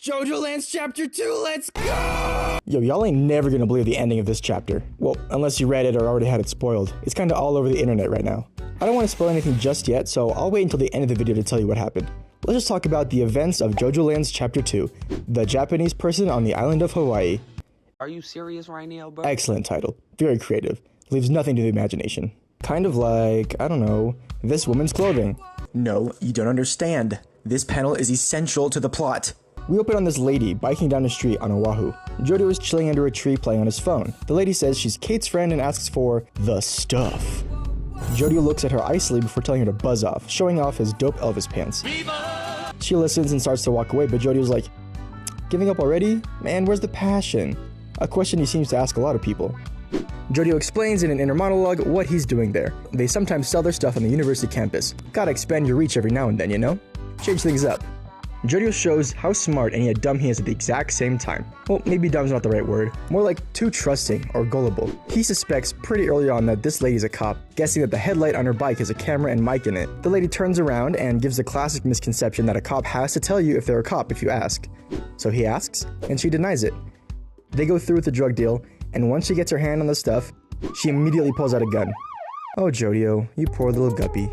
JoJoLands Chapter 2, let's go! Yo, y'all ain't never gonna believe the ending of this chapter. Well, unless you read it or already had it spoiled. It's kinda all over the internet right now. I don't want to spoil anything just yet, so I'll wait until the end of the video to tell you what happened. Let's just talk about the events of JoJoLands Chapter 2, The Japanese Person on the Island of Hawaii. Are you serious right now, bro? Excellent title. Very creative. Leaves nothing to the imagination. Kind of like, I don't know, this woman's clothing. No, you don't understand. This panel is essential to the plot. We open on this lady biking down the street on Oahu. Jodio is chilling under a tree playing on his phone. The lady says she's Kate's friend and asks for the stuff. Jodio looks at her icily before telling her to buzz off, showing off his dope Elvis pants. She listens and starts to walk away, but Jodio's like, giving up already? Man, where's the passion? A question he seems to ask a lot of people. Jodio explains in an inner monologue what he's doing there. They sometimes sell their stuff on the university campus. Gotta expand your reach every now and then, you know? Change things up. Jodio shows how smart and yet dumb he is at the exact same time. Well, maybe dumb's not the right word. More like too trusting or gullible. He suspects pretty early on that this lady's a cop, guessing that the headlight on her bike has a camera and mic in it. The lady turns around and gives the classic misconception that a cop has to tell you if they're a cop if you ask. So he asks, and she denies it. They go through with the drug deal, and once she gets her hand on the stuff, she immediately pulls out a gun. Oh, Jodio, you poor little guppy.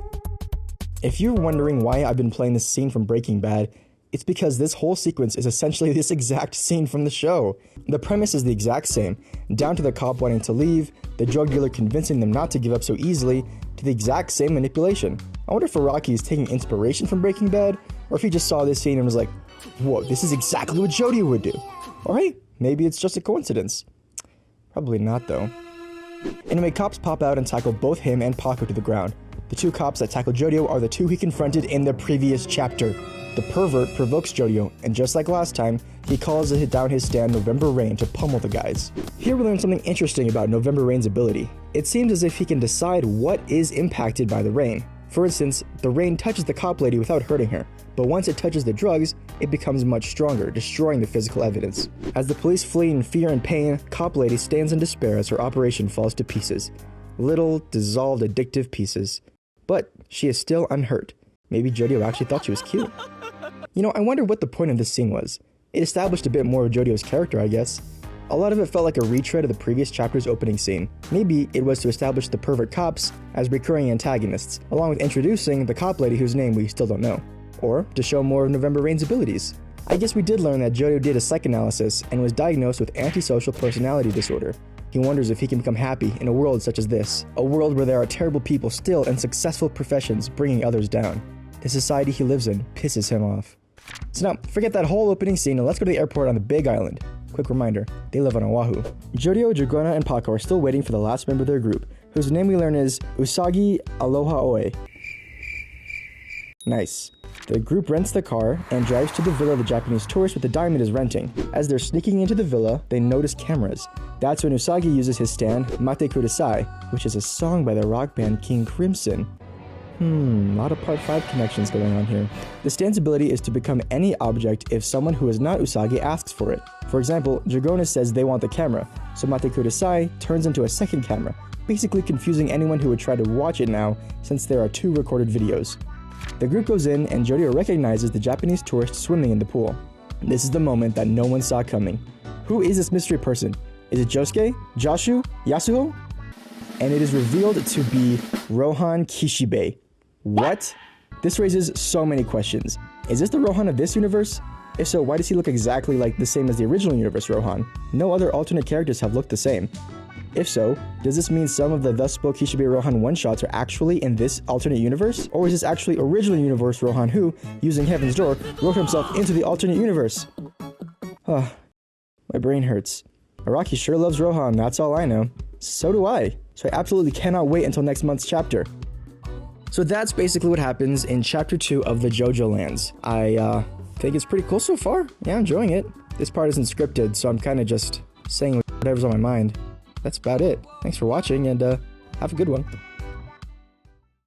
If you're wondering why I've been playing this scene from Breaking Bad, it's because this whole sequence is essentially this exact scene from the show. The premise is the exact same, down to the cop wanting to leave, the drug dealer convincing them not to give up so easily, to the exact same manipulation. I wonder if Araki is taking inspiration from Breaking Bad, or if he just saw this scene and was like, whoa, this is exactly what Jodio would do. Or hey, maybe it's just a coincidence. Probably not though. Anyway, cops pop out and tackle both him and Paco to the ground. The two cops that tackle Jodio are the two he confronted in the previous chapter. The pervert provokes Jodio, and just like last time, he calls down his stand November Rain to pummel the guys. Here we learn something interesting about November Rain's ability. It seems as if he can decide what is impacted by the rain. For instance, the rain touches the cop lady without hurting her, but once it touches the drugs, it becomes much stronger, destroying the physical evidence. As the police flee in fear and pain, cop lady stands in despair as her operation falls to pieces. Little, dissolved, addictive pieces. But she is still unhurt. Maybe Jodio actually thought she was cute. You know, I wonder what the point of this scene was. It established a bit more of Jodio's character, I guess. A lot of it felt like a retread of the previous chapter's opening scene. Maybe it was to establish the pervert cops as recurring antagonists, along with introducing the cop lady whose name we still don't know. Or to show more of November Rain's abilities. I guess we did learn that Jodio did a psychoanalysis and was diagnosed with antisocial personality disorder. He wonders if he can become happy in a world such as this, a world where there are terrible people still in successful professions bringing others down. The society he lives in pisses him off. So now, forget that whole opening scene and let's go to the airport on the Big Island. Quick reminder, they live on Oahu. Jodio, Dragona, and Paco are still waiting for the last member of their group, whose name we learn is Usagi Aloha Oe. Nice. The group rents the car and drives to the villa the Japanese tourist with the diamond is renting. As they're sneaking into the villa, they notice cameras. That's when Usagi uses his stand, Mate Kudasai, which is a song by the rock band King Crimson. A lot of Part 5 connections going on here. The stand's ability is to become any object if someone who is not Usagi asks for it. For example, Dragona says they want the camera, so Mate Kudasai turns into a second camera, basically confusing anyone who would try to watch it now since there are 2 recorded videos. The group goes in and Jodio recognizes the Japanese tourist swimming in the pool. This is the moment that no one saw coming. Who is this mystery person? Is it Josuke? Joshu? Yasuo? And it is revealed to be Rohan Kishibe. What? This raises so many questions. Is this the Rohan of this universe? If so, why does he look exactly like the same as the original universe Rohan? No other alternate characters have looked the same. If so, does this mean some of the Thus Spoke Kishibe Rohan one-shots are actually in this alternate universe? Or is this actually original universe Rohan who, using Heaven's Door, wrote himself into the alternate universe? My brain hurts. Araki sure loves Rohan, that's all I know. So do I. So I absolutely cannot wait until next month's chapter. So that's basically what happens in Chapter 2 of the JoJoLands. I think it's pretty cool so far. Yeah, I'm enjoying it. This part isn't scripted, so I'm kind of just saying whatever's on my mind. That's about it. Thanks for watching, and have a good one.